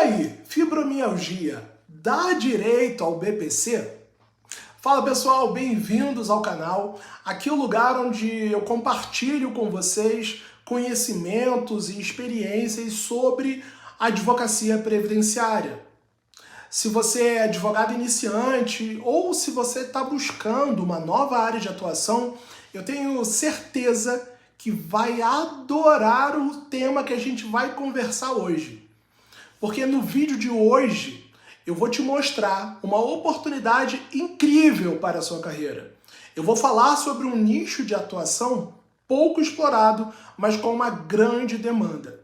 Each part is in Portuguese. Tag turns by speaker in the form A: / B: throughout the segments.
A: aí, fibromialgia dá direito ao BPC? Fala pessoal, bem-vindos ao canal. Aqui é o lugar onde eu compartilho com vocês conhecimentos e experiências sobre advocacia previdenciária. Se você é advogado iniciante ou se você está buscando uma nova área de atuação, eu tenho certeza que vai adorar o tema que a gente vai conversar hoje. Porque no vídeo de hoje eu vou te mostrar uma oportunidade incrível para a sua carreira. Eu vou falar sobre um nicho de atuação pouco explorado, mas com uma grande demanda.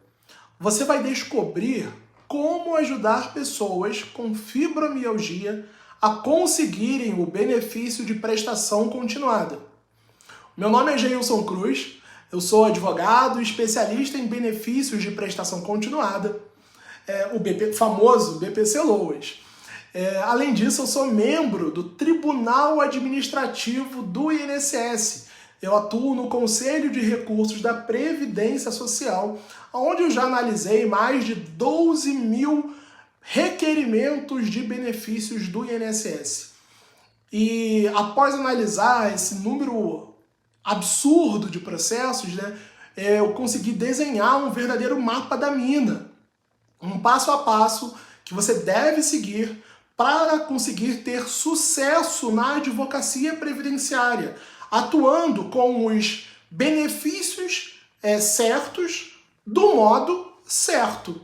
A: Você vai descobrir como ajudar pessoas com fibromialgia a conseguirem o benefício de prestação continuada. Meu nome é Geilson Cruz, eu sou advogado, especialista em benefícios de prestação continuada, o famoso BPC Loas. Além disso, eu sou membro do Tribunal Administrativo do INSS. Eu atuo no Conselho de Recursos da Previdência Social, onde eu já analisei mais de 12 mil requerimentos de benefícios do INSS. E após analisar esse número absurdo de processos, eu consegui desenhar um verdadeiro mapa da mina. Um passo a passo que você deve seguir para conseguir ter sucesso na advocacia previdenciária, atuando com os benefícios certos, do modo certo,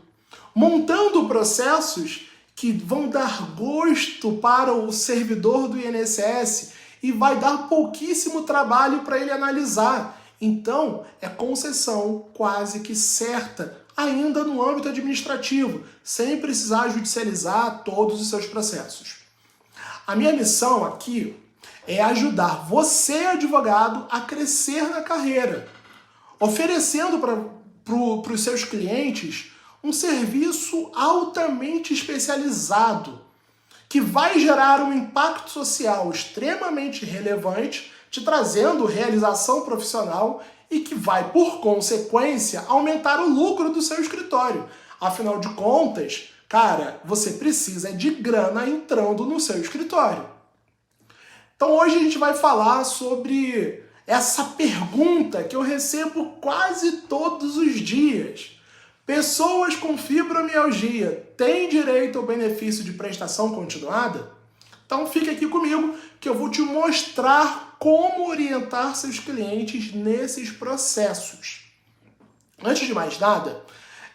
A: montando processos que vão dar gosto para o servidor do INSS e vai dar pouquíssimo trabalho para ele analisar. Então, é concessão quase que certa, ainda no âmbito administrativo, sem precisar judicializar todos os seus processos. A minha missão aqui é ajudar você, advogado, a crescer na carreira, oferecendo para os seus clientes um serviço altamente especializado, que vai gerar um impacto social extremamente relevante, te trazendo realização profissional e que vai, por consequência, aumentar o lucro do seu escritório. Afinal de contas, cara, você precisa de grana entrando no seu escritório. Então hoje a gente vai falar sobre essa pergunta que eu recebo quase todos os dias. Pessoas com fibromialgia têm direito ao benefício de prestação continuada? Então fica aqui comigo que eu vou te mostrar como orientar seus clientes nesses processos. Antes de mais nada,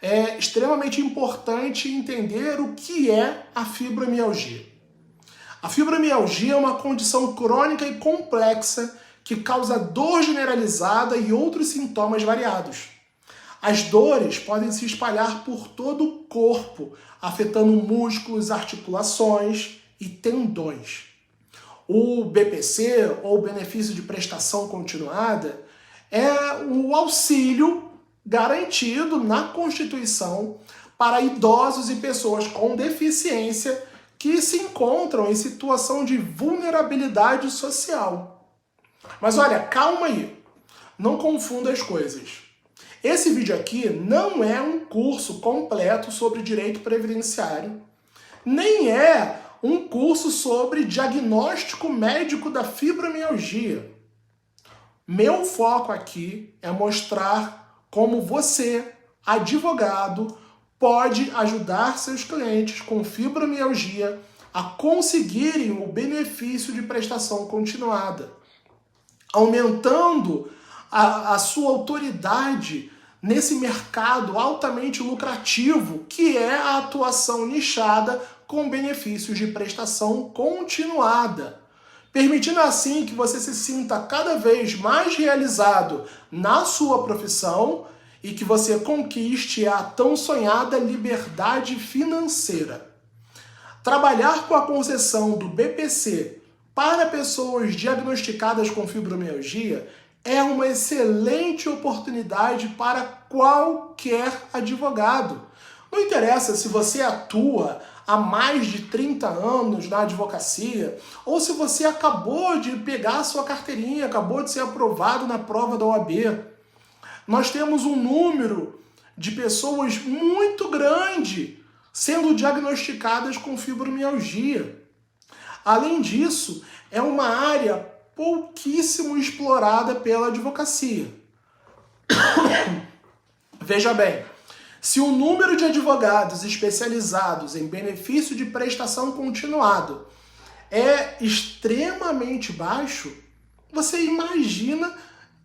A: é extremamente importante entender o que é a fibromialgia. A fibromialgia é uma condição crônica e complexa que causa dor generalizada e outros sintomas variados. As dores podem se espalhar por todo o corpo, afetando músculos, articulações e tendões. O BPC, ou benefício de prestação continuada, é o auxílio garantido na Constituição para idosos e pessoas com deficiência que se encontram em situação de vulnerabilidade social. Mas olha, calma aí, não confunda as coisas. Esse vídeo aqui não é um curso completo sobre direito previdenciário, nem é um curso sobre diagnóstico médico da fibromialgia. Meu foco aqui é mostrar como você, advogado, pode ajudar seus clientes com fibromialgia a conseguirem o benefício de prestação continuada, aumentando a sua autoridade nesse mercado altamente lucrativo que é a atuação nichada com benefícios de prestação continuada, permitindo assim que você se sinta cada vez mais realizado na sua profissão e que você conquiste a tão sonhada liberdade financeira. Trabalhar com a concessão do BPC para pessoas diagnosticadas com fibromialgia é uma excelente oportunidade para qualquer advogado. Não interessa se você atua há mais de 30 anos na advocacia, ou se você acabou de pegar a sua carteirinha, acabou de ser aprovado na prova da OAB. Nós temos um número de pessoas muito grande sendo diagnosticadas com fibromialgia. Além disso, é uma área pouquíssimo explorada pela advocacia. Veja bem, se o número de advogados especializados em benefício de prestação continuada é extremamente baixo, você imagina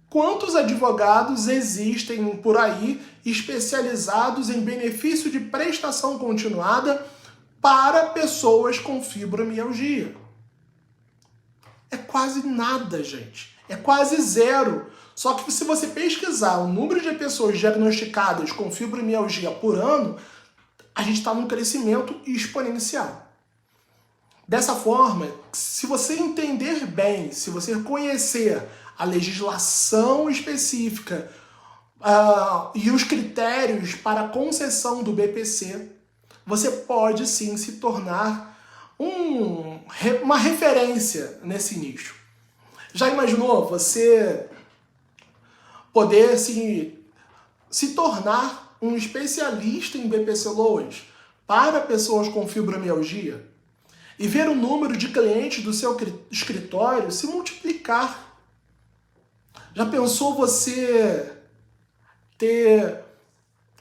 A: quantos advogados existem por aí especializados em benefício de prestação continuada para pessoas com fibromialgia. É quase nada, gente. É quase zero. Só que se você pesquisar o número de pessoas diagnosticadas com fibromialgia por ano, a gente está num crescimento exponencial. Dessa forma, se você entender bem, se você conhecer a legislação específica e os critérios para a concessão do BPC, você pode sim se tornar uma referência nesse nicho. Já imaginou você poder se tornar um especialista em BPC-LOAS para pessoas com fibromialgia e ver o número de clientes do seu escritório se multiplicar? Já pensou você ter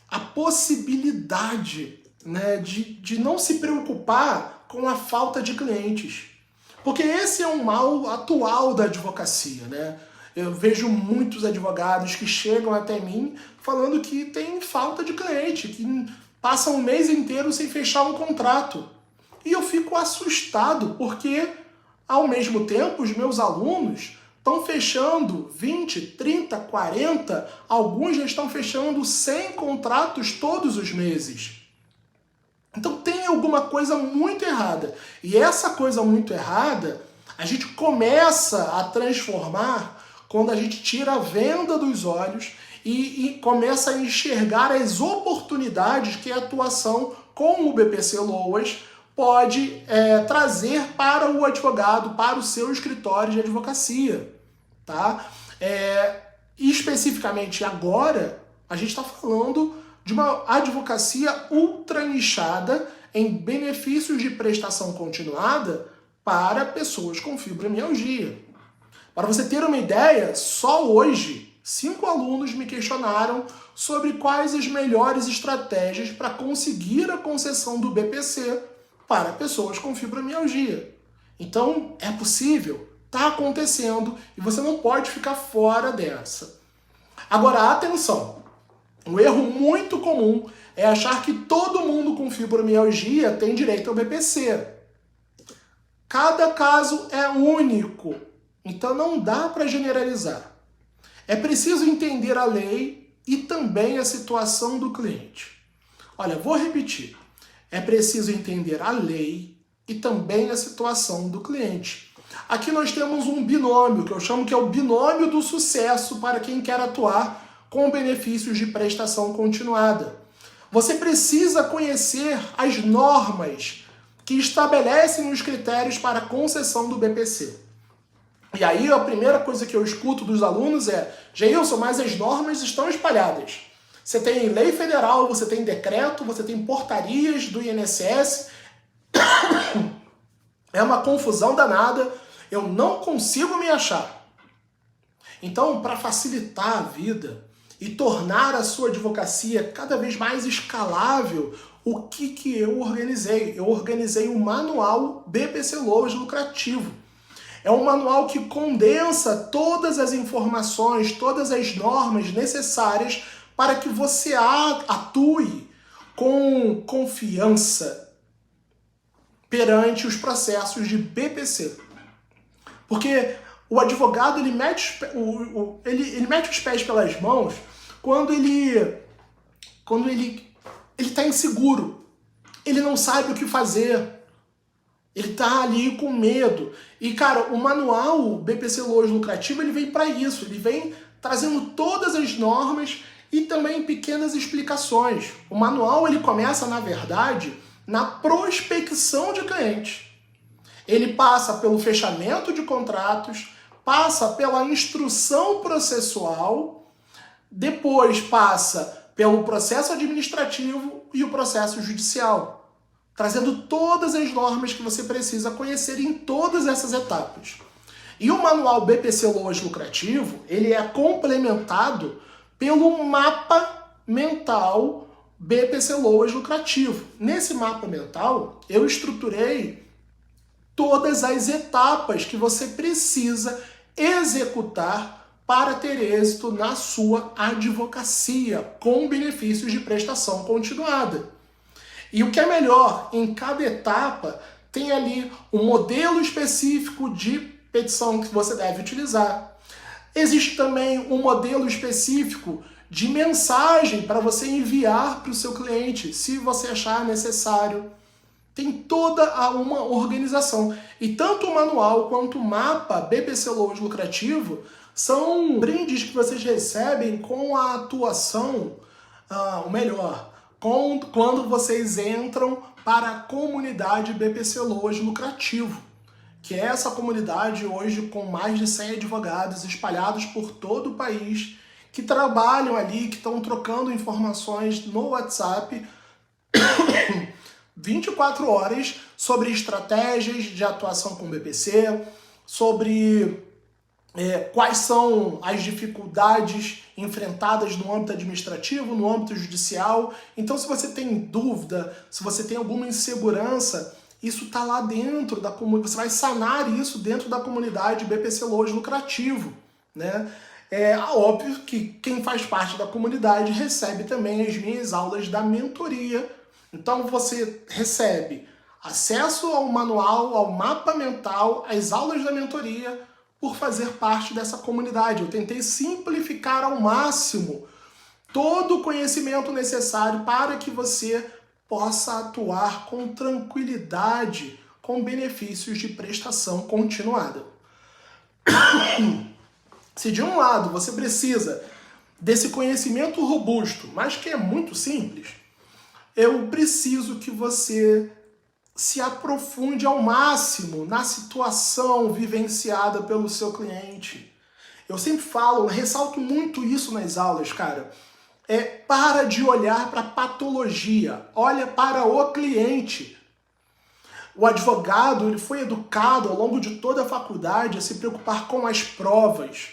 A: a possibilidade, né, de não se preocupar com a falta de clientes? Porque esse é um mal atual da advocacia, né? Eu vejo muitos advogados que chegam até mim falando que tem falta de cliente, que passam um mês inteiro sem fechar um contrato. E eu fico assustado, porque, ao mesmo tempo, os meus alunos estão fechando 20, 30, 40, alguns já estão fechando 100 contratos todos os meses. Então tem alguma coisa muito errada. E essa coisa muito errada, a gente começa a transformar quando a gente tira a venda dos olhos e começa a enxergar as oportunidades que a atuação com o BPC-LOAS pode trazer para o advogado, para o seu escritório de advocacia. Tá? Especificamente agora, a gente está falando de uma advocacia ultra nichada em benefícios de prestação continuada para pessoas com fibromialgia. Para você ter uma ideia, só hoje 5 alunos me questionaram sobre quais as melhores estratégias para conseguir a concessão do BPC para pessoas com fibromialgia. Então, é possível, está acontecendo e você não pode ficar fora dessa. Agora, atenção! Um erro muito comum é achar que todo mundo com fibromialgia tem direito ao BPC. Cada caso é único, então não dá para generalizar. É preciso entender a lei e também a situação do cliente. Olha, vou repetir. É preciso entender a lei e também a situação do cliente. Aqui nós temos um binômio, que eu chamo que é o binômio do sucesso para quem quer atuar com benefícios de prestação continuada. Você precisa conhecer as normas que estabelecem os critérios para a concessão do BPC. E aí a primeira coisa que eu escuto dos alunos é: Geilson, mas as normas estão espalhadas. Você tem lei federal, você tem decreto, você tem portarias do INSS. É uma confusão danada, eu não consigo me achar. Então, para facilitar a vida e tornar a sua advocacia cada vez mais escalável, o que eu organizei? Eu organizei um manual BPC-LOAS lucrativo. É um manual que condensa todas as informações, todas as normas necessárias para que você atue com confiança perante os processos de BPC. Porque o advogado ele mete os pés pelas mãos quando ele está inseguro. Ele não sabe o que fazer. Ele está ali com medo. E, cara, o manual BPC-LOAS lucrativo ele vem para isso. Ele vem trazendo todas as normas e também pequenas explicações. O manual ele começa, na verdade, na prospecção de clientes. Ele passa pelo fechamento de contratos, passa pela instrução processual, depois passa pelo processo administrativo e o processo judicial, trazendo todas as normas que você precisa conhecer em todas essas etapas. E o manual BPC Loas Lucrativo, ele é complementado pelo mapa mental BPC Loas Lucrativo. Nesse mapa mental, eu estruturei todas as etapas que você precisa executar para ter êxito na sua advocacia, com benefícios de prestação continuada. E o que é melhor, em cada etapa tem ali um modelo específico de petição que você deve utilizar. Existe também um modelo específico de mensagem para você enviar para o seu cliente, se você achar necessário. Tem toda uma organização. E tanto o manual quanto o mapa BPC Loas Lucrativo são brindes que vocês recebem com a atuação, quando vocês entram para a comunidade BPC Loas Lucrativo, que é essa comunidade hoje com mais de 100 advogados espalhados por todo o país, que trabalham ali, que estão trocando informações no WhatsApp 24 horas sobre estratégias de atuação com o BPC, sobre quais são as dificuldades enfrentadas no âmbito administrativo, no âmbito judicial. Então, se você tem dúvida, se você tem alguma insegurança, isso está lá dentro da comunidade. Você vai sanar isso dentro da comunidade BPC Loas Lucrativo, né? É óbvio que quem faz parte da comunidade recebe também as minhas aulas da mentoria. Então, você recebe acesso ao manual, ao mapa mental, às aulas da mentoria, por fazer parte dessa comunidade. Eu tentei simplificar ao máximo todo o conhecimento necessário para que você possa atuar com tranquilidade, com benefícios de prestação continuada. Se de um lado você precisa desse conhecimento robusto, mas que é muito simples, eu preciso que você se aprofunde ao máximo na situação vivenciada pelo seu cliente. Eu sempre falo, ressalto muito isso nas aulas, cara. Para de olhar para a patologia, olha para o cliente. O advogado, ele foi educado ao longo de toda a faculdade a se preocupar com as provas.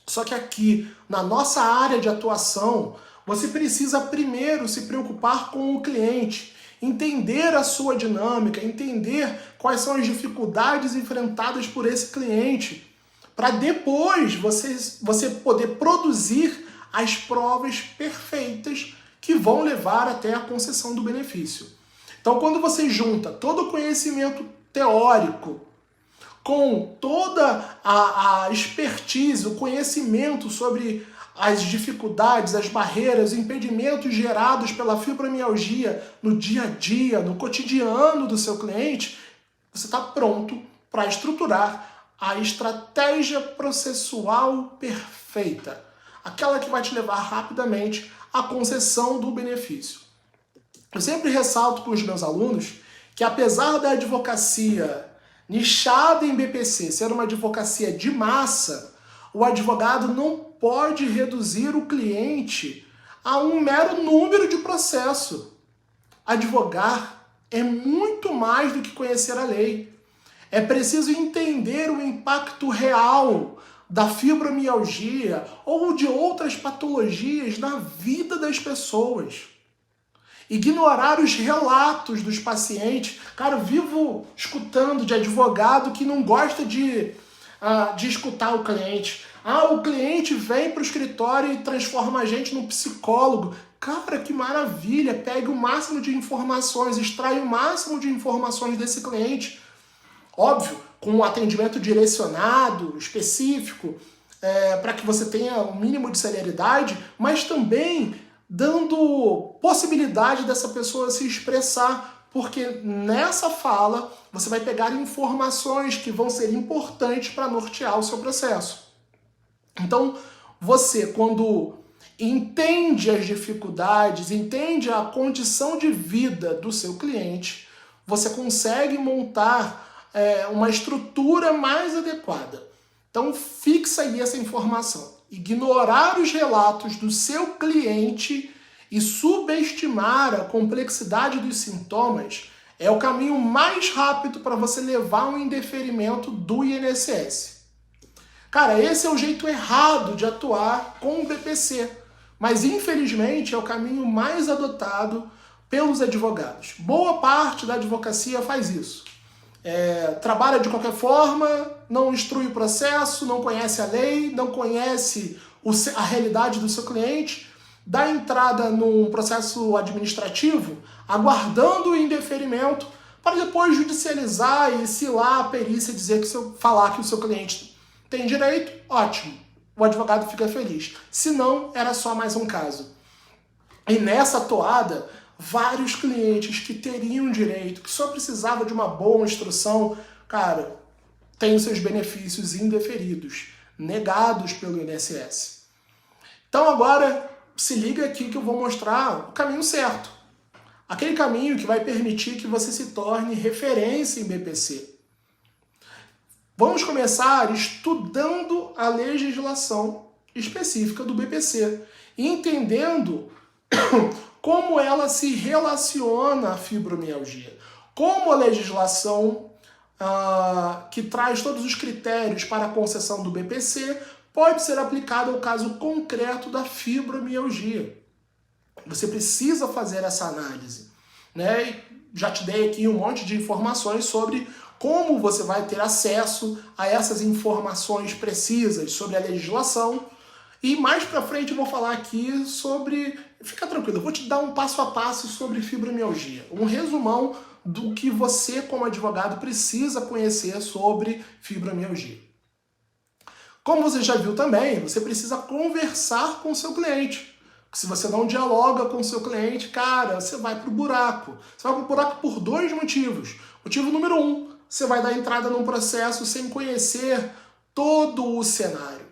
A: Só que aqui, na nossa área de atuação, você precisa primeiro se preocupar com o cliente, entender a sua dinâmica, entender quais são as dificuldades enfrentadas por esse cliente, para depois você poder produzir as provas perfeitas que vão levar até a concessão do benefício. Então, quando você junta todo o conhecimento teórico com toda a expertise, o conhecimento sobre as dificuldades, as barreiras, os impedimentos gerados pela fibromialgia no dia a dia, no cotidiano do seu cliente, você está pronto para estruturar a estratégia processual perfeita, aquela que vai te levar rapidamente à concessão do benefício. Eu sempre ressalto com os meus alunos que, apesar da advocacia nichada em BPC ser uma advocacia de massa, o advogado não pode reduzir o cliente a um mero número de processo. Advogar é muito mais do que conhecer a lei. É preciso entender o impacto real da fibromialgia ou de outras patologias na vida das pessoas. Ignorar os relatos dos pacientes. Cara, eu vivo escutando de advogado que não gosta de escutar o cliente. O cliente vem para o escritório e transforma a gente num psicólogo. Cara, que maravilha! Pegue o máximo de informações, extrai o máximo de informações desse cliente. Óbvio, com um atendimento direcionado, específico, para que você tenha um mínimo de celeridade, mas também dando possibilidade dessa pessoa se expressar, porque nessa fala você vai pegar informações que vão ser importantes para nortear o seu processo. Então, você, quando entende as dificuldades, entende a condição de vida do seu cliente, você consegue montar uma estrutura mais adequada. Então, fixa aí essa informação. ignorar os relatos do seu cliente e subestimar a complexidade dos sintomas é o caminho mais rápido para você levar um indeferimento do INSS. Cara, esse é o jeito errado de atuar com o BPC, mas infelizmente é o caminho mais adotado pelos advogados. Boa parte da advocacia faz isso. Trabalha de qualquer forma, não instrui o processo, não conhece a lei, não conhece a realidade do seu cliente, dá entrada num processo administrativo, aguardando o indeferimento, para depois judicializar e se lá a perícia dizer falar que o seu cliente tem direito, ótimo, o advogado fica feliz. Se não, era só mais um caso. E nessa toada, vários clientes que teriam direito, que só precisavam de uma boa instrução, cara, têm os seus benefícios indeferidos, negados pelo INSS. Então agora, se liga aqui que eu vou mostrar o caminho certo. Aquele caminho que vai permitir que você se torne referência em BPC. Vamos começar estudando a legislação específica do BPC, entendendo como ela se relaciona à fibromialgia, como a legislação que traz todos os critérios para a concessão do BPC pode ser aplicada ao caso concreto da fibromialgia. Você precisa fazer essa análise, né? E já te dei aqui um monte de informações sobre como você vai ter acesso a essas informações precisas sobre a legislação. E mais pra frente eu vou falar aqui sobre... Fica tranquilo, eu vou te dar um passo a passo sobre fibromialgia. Um resumão do que você, como advogado, precisa conhecer sobre fibromialgia. Como você já viu também, você precisa conversar com o seu cliente. Se você não dialoga com o seu cliente, cara, você vai pro buraco. Você vai pro buraco por dois motivos. Motivo número 1, você vai dar entrada num processo sem conhecer todo o cenário.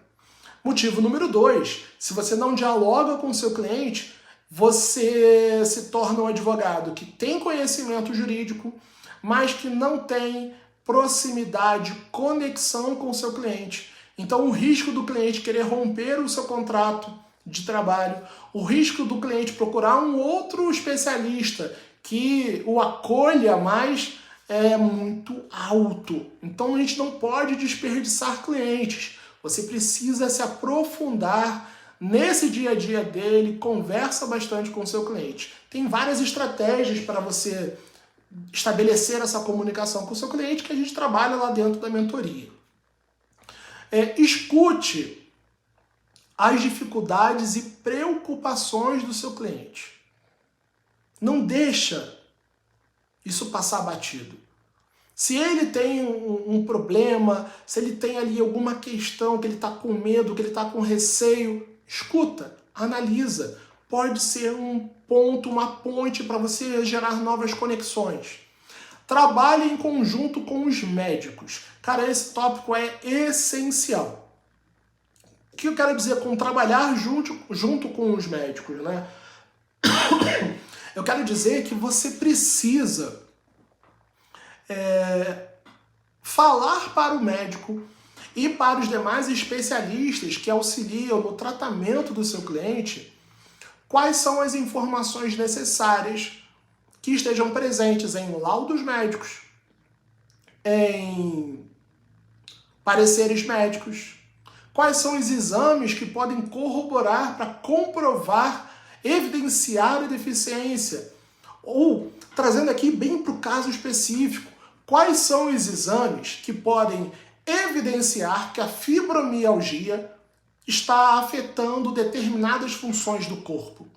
A: Motivo número 2, se você não dialoga com o seu cliente, você se torna um advogado que tem conhecimento jurídico, mas que não tem proximidade, conexão com o seu cliente. Então o risco do cliente querer romper o seu contrato de trabalho, o risco do cliente procurar um outro especialista que o acolha mais é muito alto. Então a gente não pode desperdiçar clientes. Você precisa se aprofundar nesse dia a dia dele, conversa bastante com o seu cliente. Tem várias estratégias para você estabelecer essa comunicação com o seu cliente que a gente trabalha lá dentro da mentoria. Escute as dificuldades e preocupações do seu cliente. Não deixa isso passar batido. Se ele tem um problema, se ele tem ali alguma questão que ele está com medo, que ele está com receio, escuta, analisa. Pode ser um ponto, uma ponte para você gerar novas conexões. Trabalhe em conjunto com os médicos. Cara, esse tópico é essencial. O que eu quero dizer com trabalhar junto com os médicos, né? Eu quero dizer que você precisa falar para o médico e para os demais especialistas que auxiliam no tratamento do seu cliente quais são as informações necessárias que estejam presentes em laudos médicos, em pareceres médicos, quais são os exames que podem corroborar para comprovar, evidenciar a deficiência, ou, trazendo aqui bem para o caso específico, quais são os exames que podem evidenciar que a fibromialgia está afetando determinadas funções do corpo.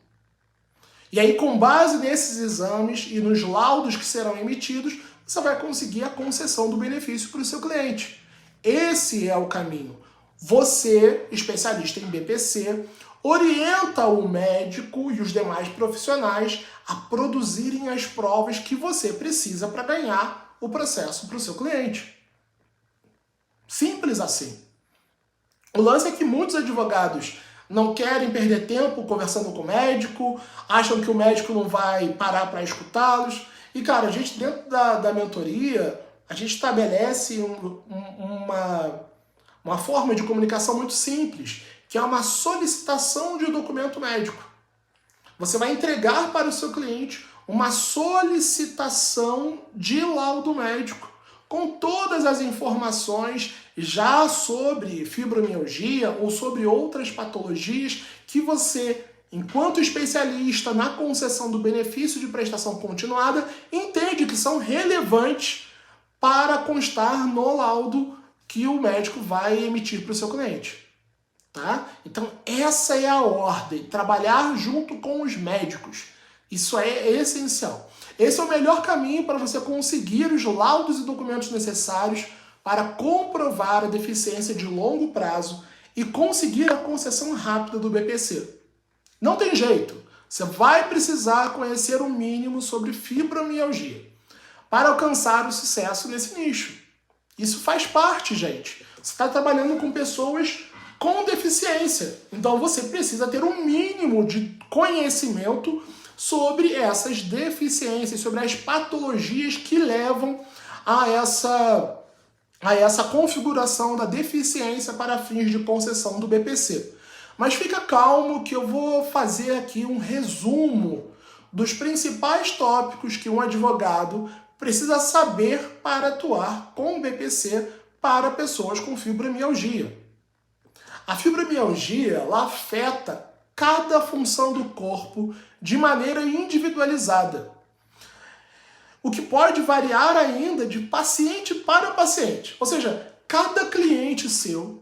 A: E aí, com base nesses exames e nos laudos que serão emitidos, você vai conseguir a concessão do benefício para o seu cliente. Esse é o caminho. Você, especialista em BPC, orienta o médico e os demais profissionais a produzirem as provas que você precisa para ganhar o processo para o seu cliente. Simples assim. O lance é que muitos advogados não querem perder tempo conversando com o médico, acham que o médico não vai parar para escutá-los. E, cara, a gente, dentro da mentoria, a gente estabelece uma forma de comunicação muito simples, que é uma solicitação de documento médico. Você vai entregar para o seu cliente uma solicitação de laudo médico com todas as informações já sobre fibromialgia ou sobre outras patologias que você, enquanto especialista na concessão do benefício de prestação continuada, entende que são relevantes para constar no laudo que o médico vai emitir para o seu cliente. Tá? Então essa é a ordem, trabalhar junto com os médicos. Isso é essencial. Esse é o melhor caminho para você conseguir os laudos e documentos necessários para comprovar a deficiência de longo prazo e conseguir a concessão rápida do BPC. Não tem jeito, você vai precisar conhecer o mínimo sobre fibromialgia para alcançar o sucesso nesse nicho. Isso faz parte, gente. Você está trabalhando com pessoas com deficiência. Então você precisa ter um mínimo de conhecimento sobre essas deficiências, sobre as patologias que levam a essa configuração da deficiência para fins de concessão do BPC. Mas fica calmo que eu vou fazer aqui um resumo dos principais tópicos que um advogado precisa saber para atuar com o BPC para pessoas com fibromialgia. A fibromialgia ela afeta cada função do corpo de maneira individualizada, o que pode variar ainda de paciente para paciente. Ou seja, cada cliente seu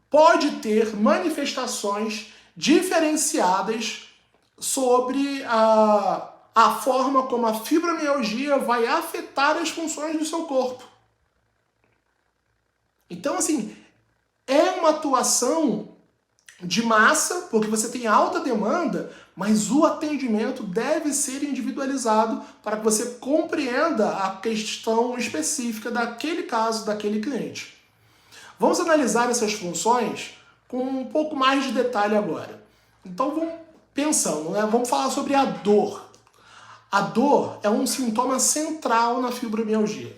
A: pode ter manifestações diferenciadas sobre a forma como a fibromialgia vai afetar as funções do seu corpo. Então, assim, é uma atuação de massa, porque você tem alta demanda, mas o atendimento deve ser individualizado para que você compreenda a questão específica daquele caso, daquele cliente. Vamos analisar essas funções com um pouco mais de detalhe agora. Então vamos pensando, né? Vamos falar sobre a dor. A dor é um sintoma central na fibromialgia.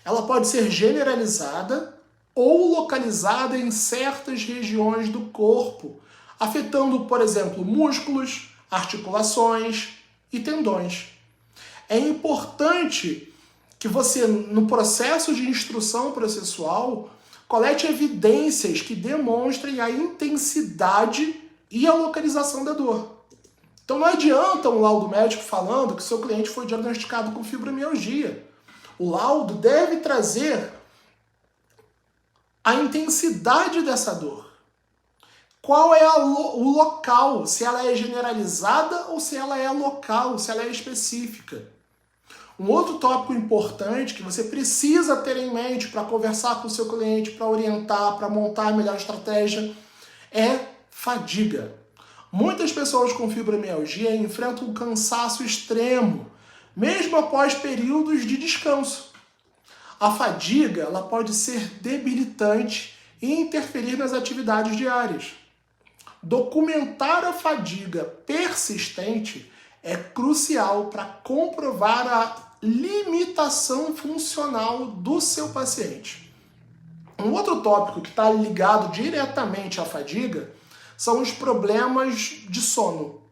A: Ela pode ser generalizada ou localizada em certas regiões do corpo, afetando, por exemplo, músculos, articulações e tendões. É importante que você, no processo de instrução processual, colete evidências que demonstrem a intensidade e a localização da dor. Então não adianta um laudo médico falando que seu cliente foi diagnosticado com fibromialgia. O laudo deve trazer a intensidade dessa dor. Qual é o local, se ela é generalizada ou se ela é local, se ela é específica. Um outro tópico importante que você precisa ter em mente para conversar com o seu cliente, para orientar, para montar a melhor estratégia, é fadiga. Muitas pessoas com fibromialgia enfrentam um cansaço extremo, mesmo após períodos de descanso. A fadiga ela pode ser debilitante e interferir nas atividades diárias. Documentar a fadiga persistente é crucial para comprovar a limitação funcional do seu paciente. Um outro tópico que está ligado diretamente à fadiga são os problemas de sono.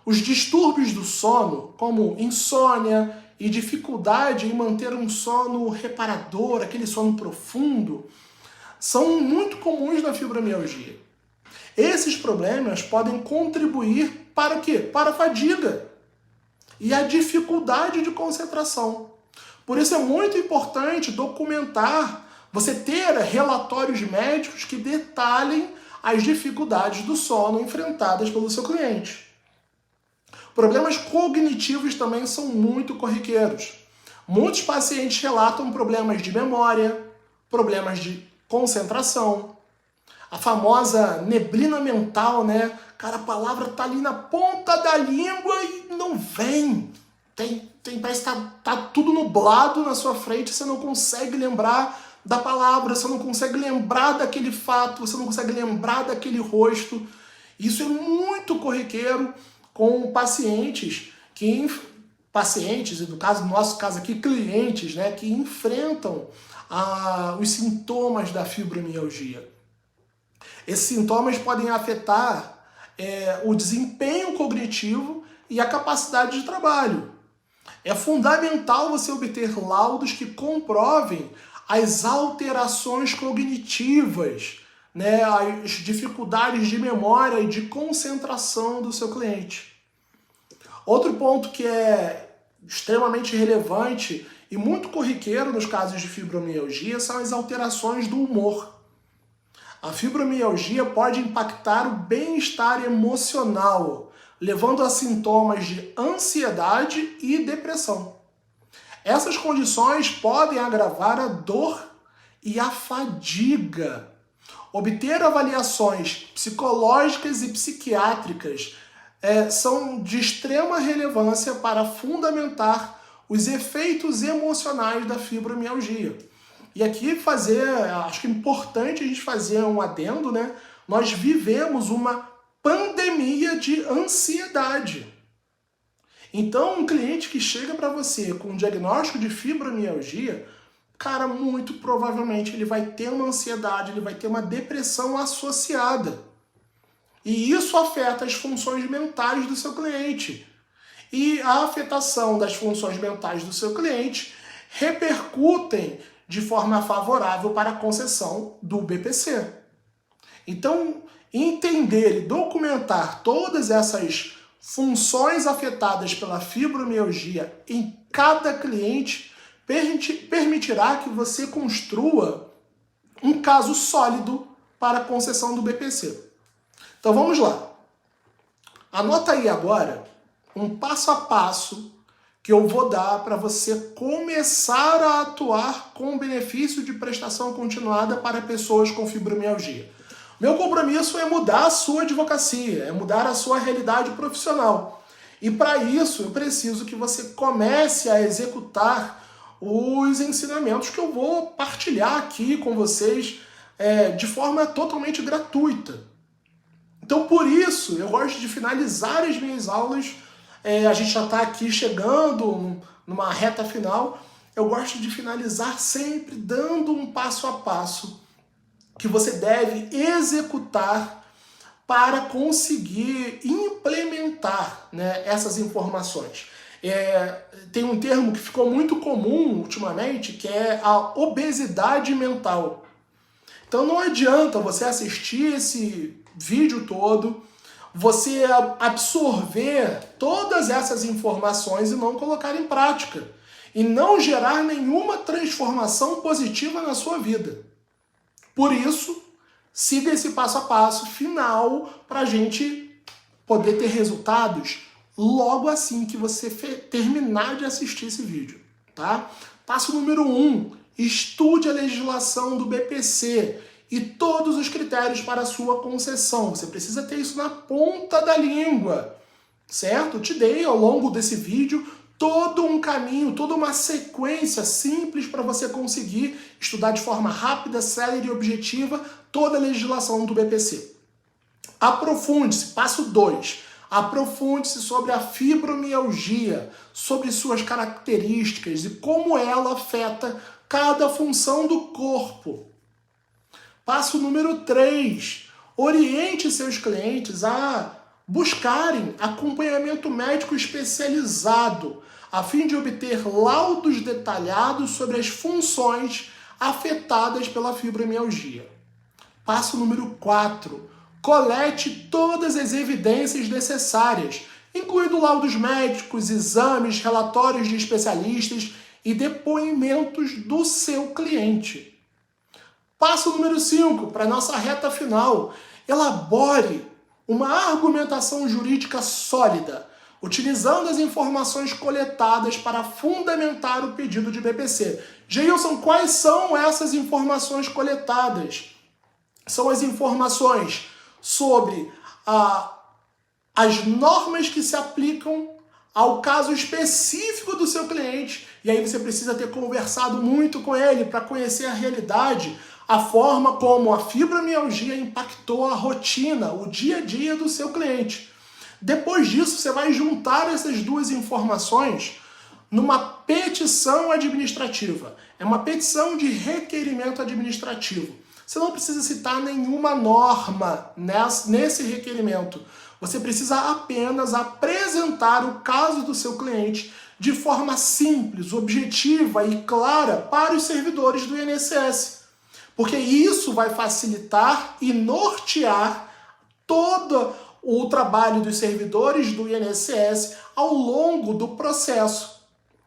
A: Os distúrbios do sono, como insônia e dificuldade em manter um sono reparador, aquele sono profundo, são muito comuns na fibromialgia. Esses problemas podem contribuir para o quê? Para a fadiga e a dificuldade de concentração. Por isso é muito importante documentar, você ter relatórios médicos que detalhem as dificuldades do sono enfrentadas pelo seu cliente. Problemas cognitivos também são muito corriqueiros. Muitos pacientes relatam problemas de memória, problemas de concentração, a famosa neblina mental, né? Cara, a palavra tá ali na ponta da língua e não vem. Parece que tá tudo nublado na sua frente, você não consegue lembrar da palavra, você não consegue lembrar daquele fato, você não consegue lembrar daquele rosto. Isso é muito corriqueiro com pacientes, e no nosso caso aqui, clientes, né, que enfrentam os sintomas da fibromialgia. Esses sintomas podem afetar o desempenho cognitivo e a capacidade de trabalho. É fundamental você obter laudos que comprovem as alterações cognitivas, né, as dificuldades de memória e de concentração do seu cliente. Outro ponto que é extremamente relevante e muito corriqueiro nos casos de fibromialgia são as alterações do humor. A fibromialgia pode impactar o bem-estar emocional, levando a sintomas de ansiedade e depressão. Essas condições podem agravar a dor e a fadiga. Obter avaliações psicológicas e psiquiátricas são de extrema relevância para fundamentar os efeitos emocionais da fibromialgia. E aqui acho que é importante a gente fazer um adendo, né? Nós vivemos uma pandemia de ansiedade. Então, um cliente que chega para você com um diagnóstico de fibromialgia, cara, muito provavelmente ele vai ter uma ansiedade, ele vai ter uma depressão associada. E isso afeta as funções mentais do seu cliente. E a afetação das funções mentais do seu cliente repercutem de forma favorável para a concessão do BPC. Então, entender e documentar todas essas funções afetadas pela fibromialgia em cada cliente permitirá que você construa um caso sólido para a concessão do BPC. Então vamos lá. Anota aí agora um passo a passo que eu vou dar para você começar a atuar com benefício de prestação continuada para pessoas com fibromialgia. Meu compromisso é mudar a sua advocacia, é mudar a sua realidade profissional. E para isso eu preciso que você comece a executar os ensinamentos que eu vou partilhar aqui com vocês de forma totalmente gratuita. Então por isso eu gosto de finalizar as minhas aulas. A gente já está aqui chegando numa reta final. Eu gosto de finalizar sempre dando um passo a passo que você deve executar para conseguir implementar, né, essas informações. Tem um termo que ficou muito comum ultimamente, que é a obesidade mental. Então não adianta você assistir esse vídeo todo, você absorver todas essas informações e não colocar em prática. E não gerar nenhuma transformação positiva na sua vida. Por isso, siga esse passo a passo final para a gente poder ter resultados logo assim que você terminar de assistir esse vídeo. Tá? Passo número 1, estude a legislação do BPC e todos os critérios para a sua concessão. Você precisa ter isso na ponta da língua, certo? Eu te dei ao longo desse vídeo todo um caminho, toda uma sequência simples para você conseguir estudar de forma rápida, célere e objetiva toda a legislação do BPC. Aprofunde-se, passo 2. Aprofunde-se sobre a fibromialgia, sobre suas características e como ela afeta cada função do corpo. Passo número 3, oriente seus clientes a buscarem acompanhamento médico especializado, a fim de obter laudos detalhados sobre as funções afetadas pela fibromialgia. Passo número 4, colete todas as evidências necessárias, incluindo laudos médicos, exames, relatórios de especialistas e depoimentos do seu cliente. Passo número 5, para a nossa reta final, elabore uma argumentação jurídica sólida, utilizando as informações coletadas para fundamentar o pedido de BPC. Geilson, quais são essas informações coletadas? São as informações sobre as normas que se aplicam ao caso específico do seu cliente, e aí você precisa ter conversado muito com ele para conhecer a realidade, a forma como a fibromialgia impactou a rotina, o dia a dia do seu cliente. Depois disso, você vai juntar essas duas informações numa petição administrativa. É uma petição de requerimento administrativo. Você não precisa citar nenhuma norma nesse requerimento. Você precisa apenas apresentar o caso do seu cliente de forma simples, objetiva e clara para os servidores do INSS. Porque isso vai facilitar e nortear todo o trabalho dos servidores do INSS ao longo do processo.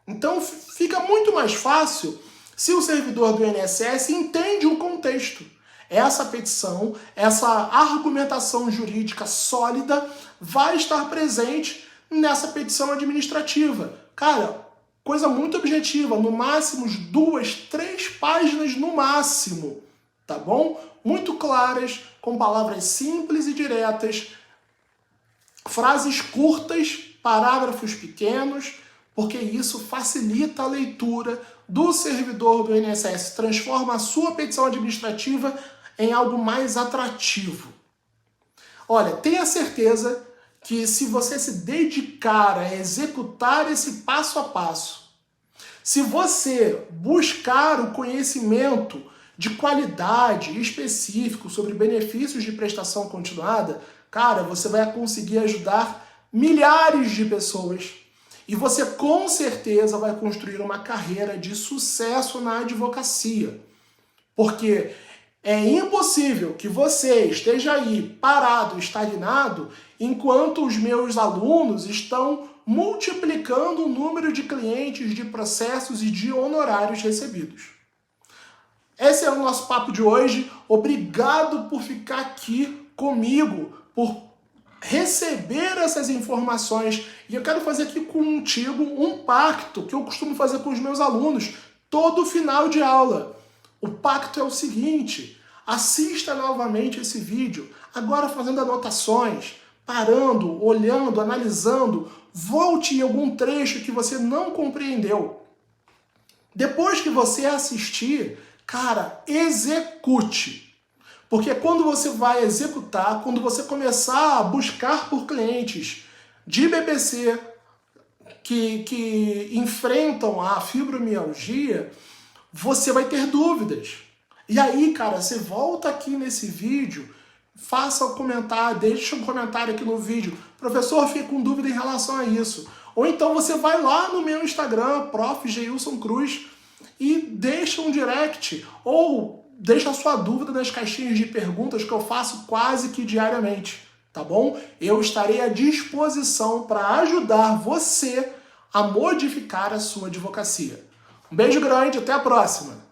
A: Então fica muito mais fácil se o servidor do INSS entende o contexto. Essa petição, essa argumentação jurídica sólida vai estar presente nessa petição administrativa. Cara, coisa muito objetiva, no máximo 2, 3 páginas no máximo, tá bom? Muito claras, com palavras simples e diretas, frases curtas, parágrafos pequenos, porque isso facilita a leitura do servidor do INSS, transforma a sua petição administrativa em algo mais atrativo. Olha, tenha certeza que se você se dedicar a executar esse passo a passo, se você buscar o conhecimento de qualidade específico sobre benefícios de prestação continuada, cara, você vai conseguir ajudar milhares de pessoas e você com certeza vai construir uma carreira de sucesso na advocacia. Porque é impossível que você esteja aí parado, estagnado, enquanto os meus alunos estão multiplicando o número de clientes, de processos e de honorários recebidos. Esse é o nosso papo de hoje. Obrigado por ficar aqui comigo, por receber essas informações. E eu quero fazer aqui contigo um pacto que eu costumo fazer com os meus alunos todo final de aula. O pacto é o seguinte: assista novamente esse vídeo, agora fazendo anotações, parando, olhando, analisando, volte em algum trecho que você não compreendeu. Depois que você assistir, cara, execute. Porque quando você vai executar, quando você começar a buscar por clientes de BPC que enfrentam a fibromialgia, você vai ter dúvidas. E aí, cara, você volta aqui nesse vídeo, faça o comentário, deixa um comentário aqui no vídeo. Professor, fiquei com dúvida em relação a isso. Ou então você vai lá no meu Instagram, Prof. Geilson Cruz, e deixa um direct, ou deixa a sua dúvida nas caixinhas de perguntas que eu faço quase que diariamente, tá bom? Eu estarei à disposição para ajudar você a modificar a sua advocacia. Um beijo grande, até a próxima!